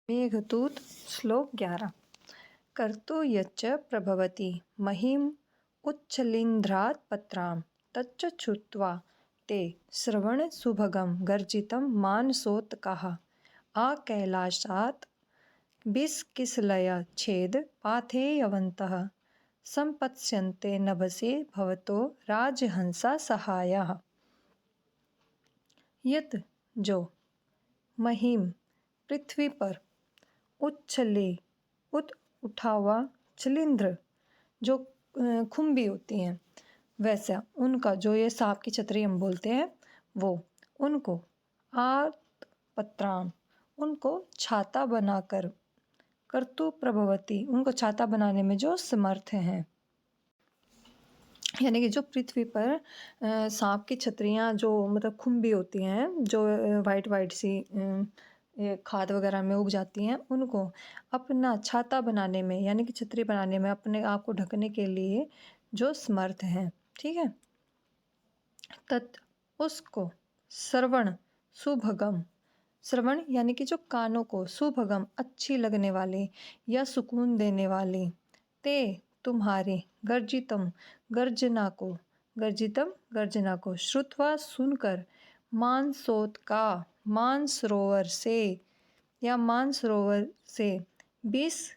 मेघदूत श्लोक 11। कर्तु यच्च प्रभवति महीम् उच्छलिन्द्रात् पत्रां तच्च श्रुत्वा ते श्रवणसुभगं गर्जितं मानसोत्कः आकैलासात् विस्किसलयच्छेद पाथेयवन्तः सम्पत्स्यन्ते नभसे भवतो राजहंसा सहायः। यत जो महीम पृथ्वी पर उच्छले उठा हुआ छिलिंद्र जो खुम्बी होती हैं वैसा उनका जो ये सांप की छतरी हम बोलते हैं वो उनको आत्पत्राम उनको छाता बनाकर कर्तु प्रभवती उनको छाता बनाने में जो समर्थ हैं। यानी कि जो पृथ्वी पर सांप की छतरियाँ जो मतलब खुम्बी होती हैं जो वाइट वाइट सी खाद वगैरह में उग जाती हैं उनको अपना छाता बनाने में यानी कि छतरी बनाने में अपने आप को ढकने के लिए जो समर्थ हैं। ठीक है। तत् उसको श्रवण सुभगम श्रवण यानी कि जो कानों को सुभगम अच्छी लगने वाले या सुकून देने वाले ते तुम्हारे गर्जितम गर्जना को श्रुत्वा सुनकर मानसरोवर से बिस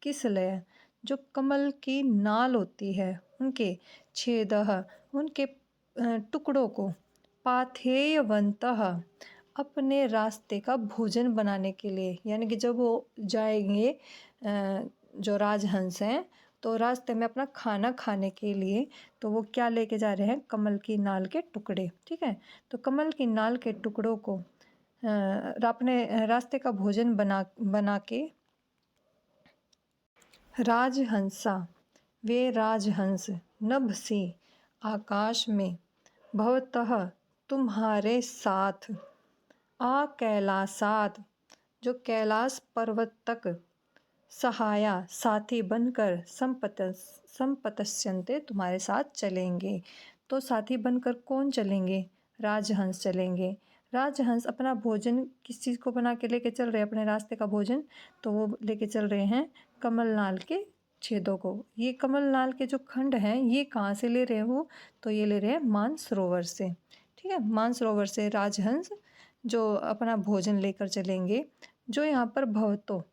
किसलय जो कमल की नाल होती है उनके छेदह उनके टुकड़ों को पाथेयवंतः अपने रास्ते का भोजन बनाने के लिए यानी कि जब वो जाएंगे जो राजहंस हैं तो रास्ते में अपना खाना खाने के लिए तो वो क्या लेके जा रहे हैं कमल की नाल के टुकड़े। ठीक है। तो कमल की नाल के टुकड़ों को अपने रास्ते का भोजन बना के राजहंसा वे राजहंस नभ से आकाश में भवतः तुम्हारे साथ कैलासात जो कैलाश पर्वत तक सहाया साथी बनकर संपतस्यन्ते तुम्हारे साथ चलेंगे। तो साथी बनकर कौन चलेंगे? राजहंस चलेंगे। राजहंस अपना भोजन किस चीज़ को बना के लेके चल रहे हैं अपने रास्ते का भोजन तो वो लेके चल रहे हैं कमलनाल के छेदों को। ये कमलनाल के जो खंड हैं ये कहाँ से ले रहे हैं वो तो ये ले रहे हैं मानसरोवर से। ठीक है। मानसरोवर से राजहंस जो अपना भोजन लेकर चलेंगे। जो यहाँ पर भवतो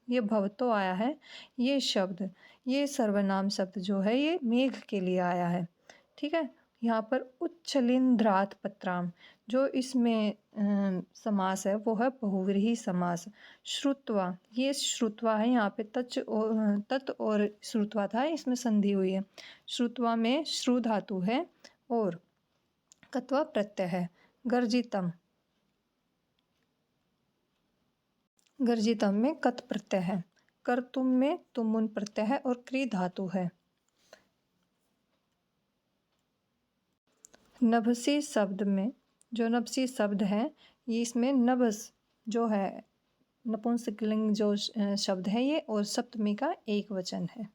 ये भवतो आया है ये शब्द ये सर्वनाम शब्द जो है ये मेघ के लिए आया है। ठीक है। यहाँ पर उच्छलिंद्रात पत्राम जो इसमें समास है वो है बहुव्रीहि समास। श्रुत्वा ये श्रुत्वा है यहाँ पे तत् और श्रुत्वा था इसमें संधि हुई है। श्रुत्वा में श्रु धातु है और कत्वा प्रत्यय है। गर्जितम में कत प्रत्यय है। कर्तुम में तुमुन प्रत्यय है और क्री धातु है। नभसी शब्द में जो नभसी शब्द है ये इसमें नभस जो है नपुंसकलिंग जो शब्द है ये और सप्तमी का एक वचन है।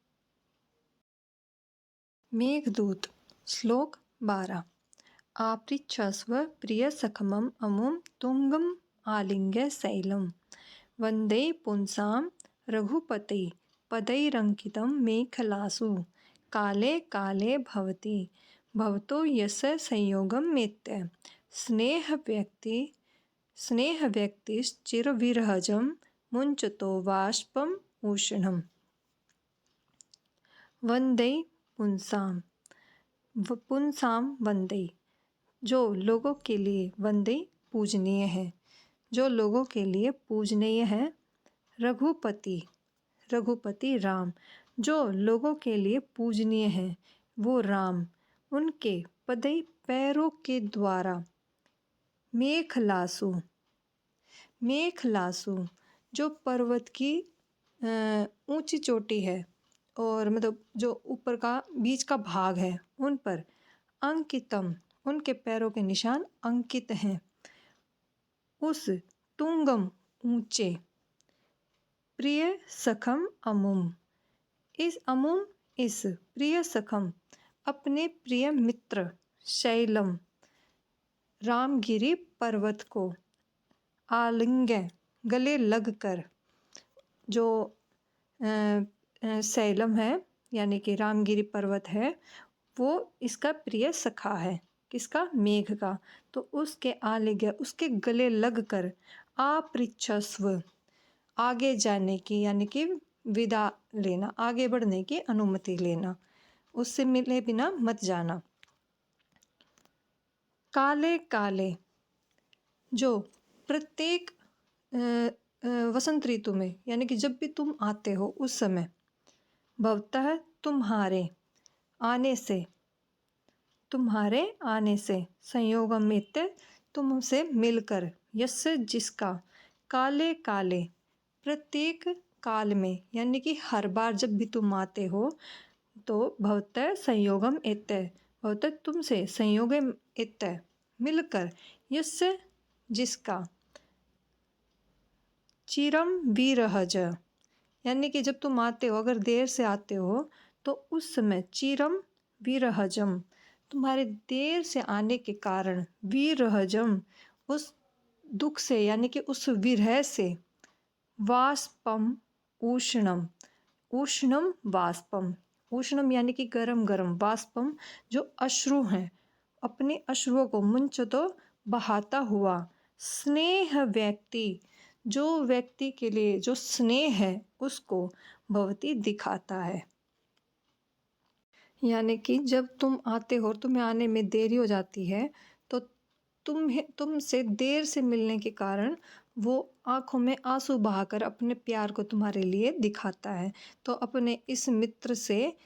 मेघदूत श्लोक 12। आपृच्छस्व प्रिय सखमम अमुम तुंगम आलिंग्य शैलम वंदे पुंसां रघुपते पदैरंकितं मेखलासु काले काले भवतो यश संयोगं मेत्य स्नेहव्यक्तिश्चिरविरहजं मुञ्चतो बाष्पम् उष्णम्। वंदे पुंसां वंदे जो लोगों के लिए वंदे पूजनीय है जो लोगों के लिए पूजनीय है। रघुपति राम जो लोगों के लिए पूजनीय है वो राम उनके पदई पैरों के द्वारा मेखलासु जो पर्वत की ऊंची चोटी है और मतलब जो ऊपर का बीच का भाग है उन पर अंकितम उनके पैरों के निशान अंकित हैं। उस तुंगम ऊंचे प्रिय सखम अमुम इस प्रिय सखम अपने प्रिय मित्र शैलम रामगिरी पर्वत को आलिंग्य गले लग कर। जो सैलम है यानी कि रामगिरी पर्वत है, वो इसका प्रिय सखा है। किसका? मेघ का। तो उसके आलिंग्य उसके गले लग कर आपृच्छस्व आगे जाने की यानी कि विदा लेना, आगे बढ़ने की अनुमति लेना, उससे मिले बिना मत जाना। काले काले जो प्रत्येक वसंत ऋतु में यानी कि जब भी तुम आते हो उस समय, भवतः तुम्हारे आने से, तुम्हारे आने से, संयोगमित तुमसे मिलकर, यस्य जिसका, काले काले प्रत्येक काल में यानी कि हर बार जब भी तुम आते हो, तो भवतः संयोगम इत्य, भवतः तुमसे संयोगम इत्य मिलकर, यस्य जिसका, चिरम विरहज यानी कि जब तुम आते हो, अगर देर से आते हो तो उस समय चिरम विरहजम तुम्हारे देर से आने के कारण, विरहजम उस दुख से यानी कि उस विरह से, वाष्पम उष्णम, उष्णम वाष्पम, उष्णम यानी कि गरम गरम, वाष्पम जो अश्रु हैं, अपने अश्रुओं को मुंचतो बहाता हुआ, स्नेह व्यक्ति जो व्यक्ति के लिए जो स्नेह है उसको भवती दिखाता है। यानी कि जब तुम आते हो, तुम्हें आने में देरी हो जाती है, तो तुमसे देर से मिलने के कारण वो आंखों में आंसू बहाकर अपने प्यार को तुम्हारे लिए दिखाता है। तो अपने इस मित्र से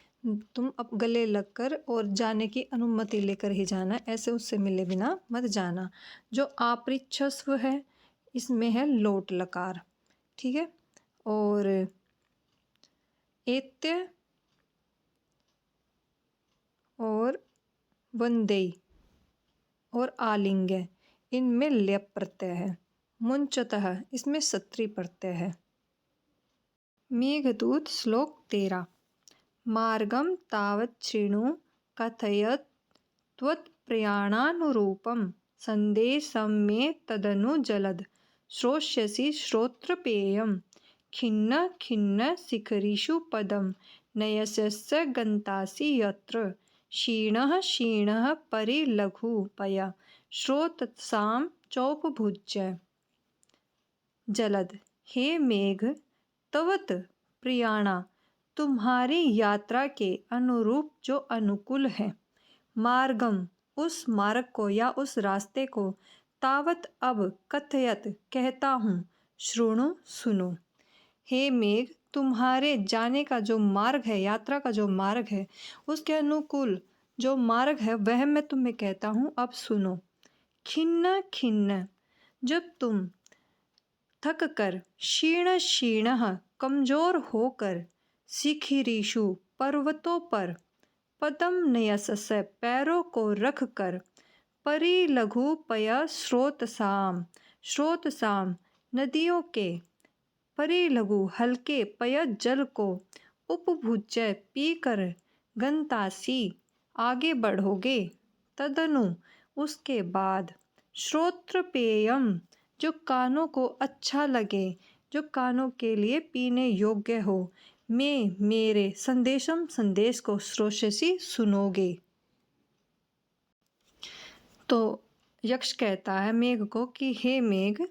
तुम अब गले लगकर और जाने की अनुमति लेकर ही जाना, ऐसे उससे मिले बिना मत जाना। जो आपृच्छस्व है इसमें है लोट लकार, ठीक है। और एत्य और वंदेई और आलिंग्य इनमें ल्यप प्रत्यय है। मुंचतः इसमें सत्री प्रत्यय है। मेघदूत श्लोक 13। मार्गम तावत् शृणु कथयत् त्वत्प्रयाणानुरूपं संदेशं मे तदनु जलद श्रोष्यसि श्रोत्रपेयं खिन्न खिन्न शिखरिषु पदं नयस्यस्य गन्तासि यत्र क्षीणः क्षीणः परिलघुपया श्रोतसां चौपभुज्य। जलद हे मेघ, तवत प्रियाणा तुम्हारी यात्रा के अनुरूप जो अनुकूल है, मार्गम उस मार्ग को या उस रास्ते को, तावत अब कथयत कहता हूँ, श्रृणु सुनो। हे मेघ, तुम्हारे जाने का जो मार्ग है, यात्रा का जो मार्ग है, उसके अनुकूल जो मार्ग है वह मैं तुम्हें कहता हूँ, अब सुनो। खिन्न खिन्न जब तुम थक कर, क्षीण क्षीणः कमजोर होकर, शिखिरीषु पर्वतों पर, पदम नयसस्य पैरों को रख कर, परिलघु पय स्रोतसाम स्रोतसाम नदियों के, परिलघु हल्के पय जल को, उपभुज्य पीकर, गंतासी आगे बढ़ोगे, तदनु उसके बाद, श्रोत्रपेयम जो कानों को अच्छा लगे, जो कानों के लिए पीने योग्य हो, मैं मेरे संदेशम संदेश को श्रोष्यसि सुनोगे। तो यक्ष कहता है मेघ को कि हे मेघ,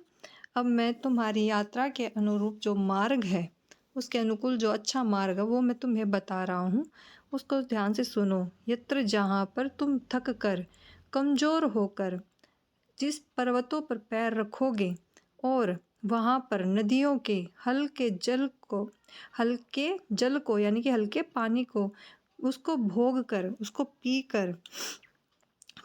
अब मैं तुम्हारी यात्रा के अनुरूप जो मार्ग है, उसके अनुकूल जो अच्छा मार्ग है वो मैं तुम्हें बता रहा हूँ, उसको ध्यान से सुनो। यत्र जहाँ पर तुम थक कर, कमज़ोर होकर जिस पर्वतों पर पैर रखोगे और वहाँ पर नदियों के हल्के जल को यानी कि हल्के पानी को, उसको भोग कर, उसको पी कर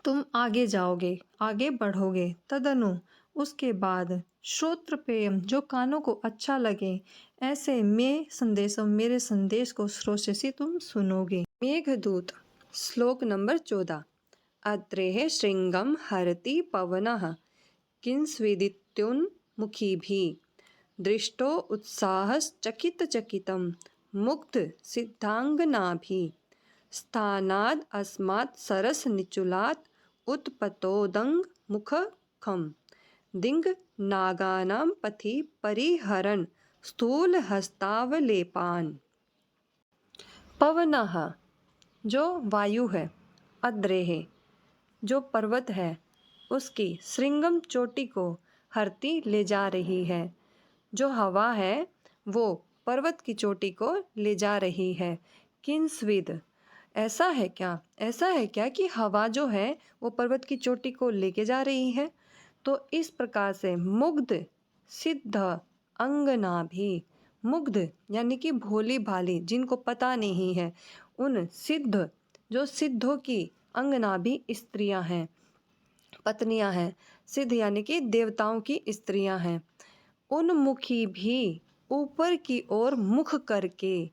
तुम आगे जाओगे, आगे बढ़ोगे, तदनु उसके बाद, श्रोत्रपेयम जो कानों को अच्छा लगे, ऐसे मेरे संदेश को श्रोष्यसि तुम सुनोगे। मेघदूत श्लोक नंबर 14। अद्रेः शृंगं हरति पवनः किंस्विदित्योन्मुखीभिः दृष्टो उत्साहश्चकितचकितं मुग्धसिद्धाङ्गनाभिः स्थानाद् अस्मात् सरसनिचूलात् उत्पतोदङ्मुखखं दिंग नागानां पथि परिहरन् स्थूल हस्तावलेपान। पवनः जो वायु है, अद्रेः जो पर्वत है, उसकी श्रृंगम चोटी को हरती ले जा रही है। जो हवा है वो पर्वत की चोटी को ले जा रही है। किंस्विद ऐसा है क्या, ऐसा है क्या कि हवा जो है वो पर्वत की चोटी को लेके जा रही है। तो इस प्रकार से मुग्ध सिद्ध अंगना भी, मुग्ध यानी कि भोली भाली, जिनको पता नहीं है, उन सिद्ध जो सिद्धों की अंगना भी स्त्रियां हैं, पत्नियां हैं। सिद्ध यानी कि देवताओं की स्त्रियां हैं। उन्मुखी भी ऊपर की ओर मुख करके,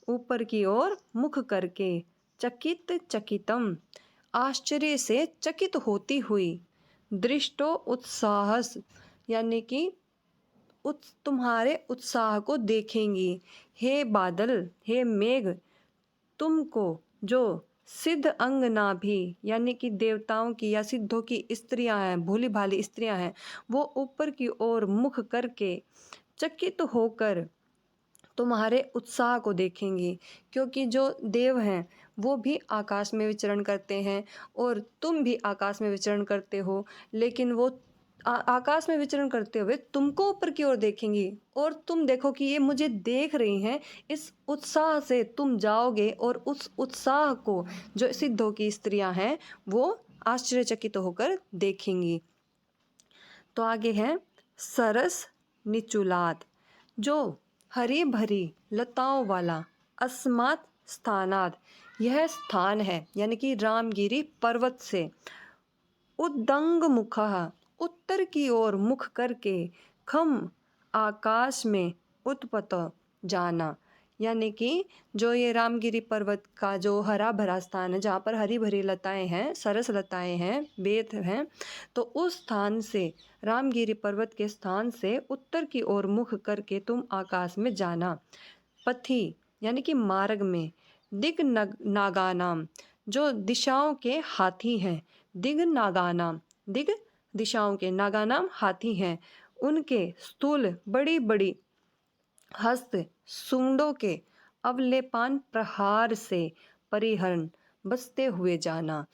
ऊपर की ओर मुख करके, चकित चकितम आश्चर्य से चकित होती हुई, दृष्टो उत्साहस यानी कि तुम्हारे उत्साह को देखेंगी। हे बादल, हे मेघ, तुमको जो सिद्ध अंगना भी यानी कि देवताओं की या सिद्धों की स्त्रियां हैं, भोली भाली स्त्रियां हैं, वो ऊपर की ओर मुख करके चकित होकर तुम्हारे उत्साह को देखेंगी। क्योंकि जो देव हैं वो भी आकाश में विचरण करते हैं और तुम भी आकाश में विचरण करते हो, लेकिन वो आकाश में विचरण करते हुए तुमको ऊपर की ओर देखेंगी और तुम देखो कि ये मुझे देख रही हैं। इस उत्साह से तुम जाओगे और उस उत्साह को जो सिद्धों की स्त्रियां हैं वो आश्चर्यचकित होकर देखेंगी। तो आगे है सरस निचुलात, जो हरी भरी लताओं वाला, अस्मात् स्थानाद यह स्थान है यानी कि रामगिरी पर्वत से, उद्दंग मुखः उत्तर की ओर मुख करके, खम आकाश में उत्पत जाना, यानी कि जो ये रामगिरी पर्वत का जो हरा भरा स्थान है जहाँ पर हरी भरी लताएं हैं, सरस लताएं हैं, बेत हैं, तो उस स्थान से, रामगिरी पर्वत के स्थान से उत्तर की ओर मुख करके तुम आकाश में जाना। पथी यानी कि मार्ग में, दिग नागानाम जो दिशाओं के हाथी हैं, दिग नागानाम दिग दिशाओं के, नागानाम हाथी हैं, उनके स्थूल बड़ी बड़ी हस्त सूंडों के अवलेपान प्रहार से परिहरण बसते हुए जाना।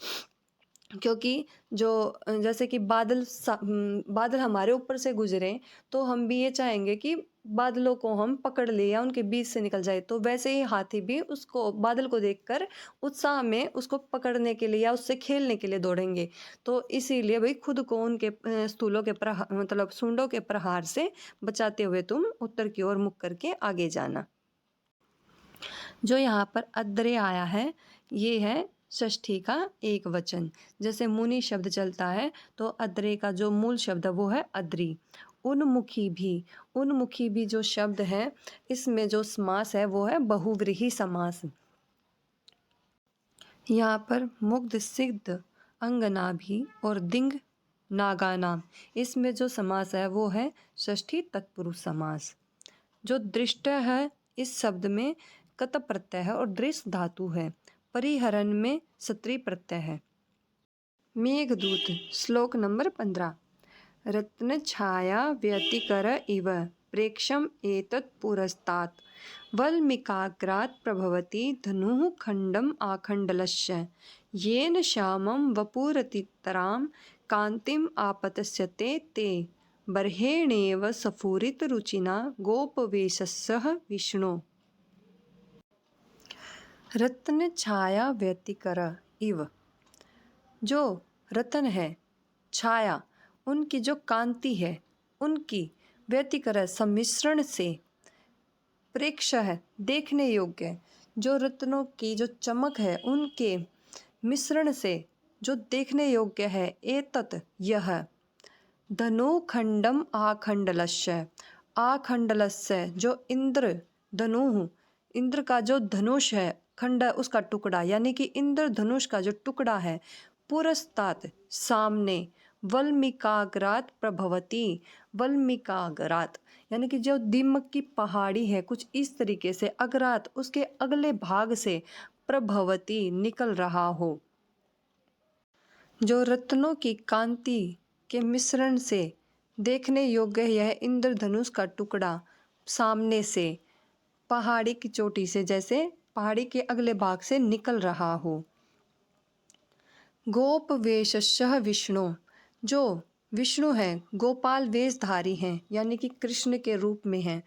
क्योंकि जो जैसे कि बादल हमारे ऊपर से गुजरे तो हम भी ये चाहेंगे कि बादलों को हम पकड़ ले या उनके बीच से निकल जाए, तो वैसे ही हाथी भी उसको, बादल को देखकर उत्साह में उसको पकड़ने के लिए या उससे खेलने के लिए दौड़ेंगे। तो इसीलिए भाई खुद को उनके स्थूलों के प्रहार मतलब सूंडों के प्रहार से बचाते हुए तुम उत्तर की ओर मुख करके आगे जाना। जो यहाँ पर अद्रे आया है ये है षष्ठी का एक वचन। जैसे मुनि शब्द चलता है तो अद्रे का जो मूल शब्द है वो है अद्री। उन्मुखी भी जो शब्द है इसमें जो समास है वो है बहुव्रीहि समास। यहाँ पर मुग्ध सिद्ध अंगना भी और दिंग नागानाम, इसमें जो समास है वो है षष्ठी तत्पुरुष समास। जो दृष्ट है इस शब्द में कत प्रत्यय है और दृश्य धातु है। परिहरण में सत्री प्रत्यय है। मेघदूत श्लोक नंबर 15। रत्न छाया व्यतिकर इव प्रेक्षम एतत् पुरस्तात् वल्मीकाग्रात् प्रभवति धनुः खण्डम् आखण्डलस्य येन श्यामं वपुरतितरां कान्तिम् आपतस्यते ते बर्हेणेव स्फुरितरुचिना गोपवेशस्सः विष्णु। रत्न छाया व्यतिकर इव, जो रतन है, छाया उनकी जो कांति है, उनकी व्यतिकर सम्मिश्रण से, प्रेक्ष है देखने योग्य, जो रत्नों की जो चमक है उनके मिश्रण से जो देखने योग्य है, एतत् यह धनुखंडम आखंडलस्य, आखंडलस्य जो इंद्र धनु, इंद्र का जो धनुष है, खंड उसका टुकड़ा यानी कि इंद्र धनुष का जो टुकड़ा है, पुरस्तात सामने, वल्मीकाग्रात प्रभवती, वल्मीकाग्रात यानी कि जो दीमक की पहाड़ी है कुछ इस तरीके से, अग्रात उसके अगले भाग से, प्रभवती निकल रहा हो। जो रत्नों की कांति के मिश्रण से देखने योग्य यह इंद्रधनुष का टुकड़ा सामने से पहाड़ी की चोटी से, जैसे पहाड़ी के अगले भाग से निकल रहा हो। गोप वेशस्य विष्णु, जो विष्णु हैं गोपाल वेशधारी हैं, यानी कि कृष्ण के रूप में हैं।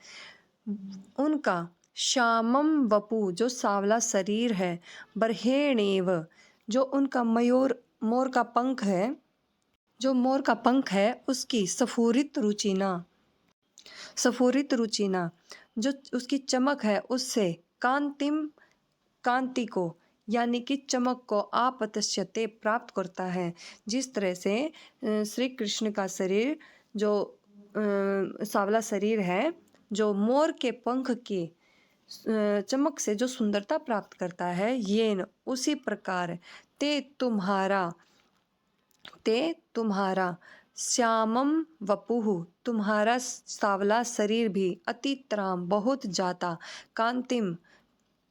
उनका श्यामम वपु, जो सांवला शरीर है, बर्हेणेव, जो उनका मोर का पंख है, जो मोर का पंख है उसकी स्फुरित रुचिना, जो उसकी चमक है उससे कांति को, यानी कि चमक को आपतस्यते प्राप्त करता है। जिस तरह से श्री कृष्ण का शरीर जो सांवला शरीर है, जो मोर के पंख की चमक से जो सुंदरता प्राप्त करता है, ये उसी प्रकार ते तुम्हारा श्यामम वपुः, तुम्हारा सांवला शरीर भी अतितराम बहुत जाता कांतिम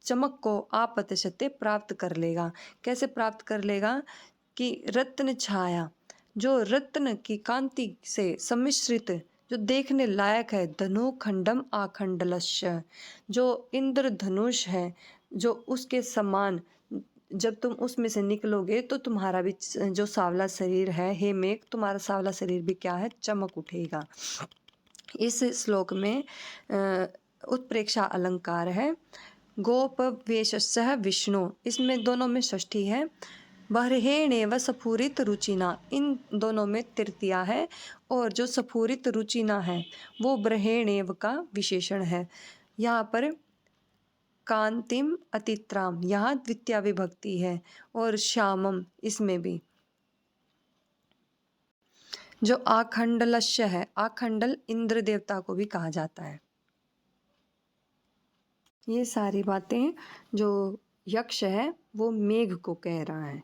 चमक को आपतशते प्राप्त कर लेगा। कैसे प्राप्त कर लेगा कि रत्न छाया, जो रत्न की कांति से सम्मिश्रित, जो देखने लायक है, धनु खंडम आखंडलस्य, जो इंद्रधनुष है, जो उसके समान, जब तुम उसमें से निकलोगे तो तुम्हारा भी जो सांवला शरीर है, हे मेघ, तुम्हारा सांवला शरीर भी क्या है, चमक उठेगा। इस श्लोक में उत्प्रेक्षा अलंकार है। गोप वेशस्य विष्णु, इसमें दोनों में षष्ठी है। बर्हेणेव स्फुरित रुचिना, इन दोनों में तृतीया है। और जो स्फुरित रुचिना है वो बर्हेणेव का विशेषण है। यहाँ पर कांतिम अतित्राम, यहाँ द्वितीया विभक्ति है। और श्यामम, इसमें भी। जो आखंडलस्य है, आखंडल इंद्र देवता को भी कहा जाता है। ये सारी बातें जो यक्ष है वो मेघ को कह रहा है।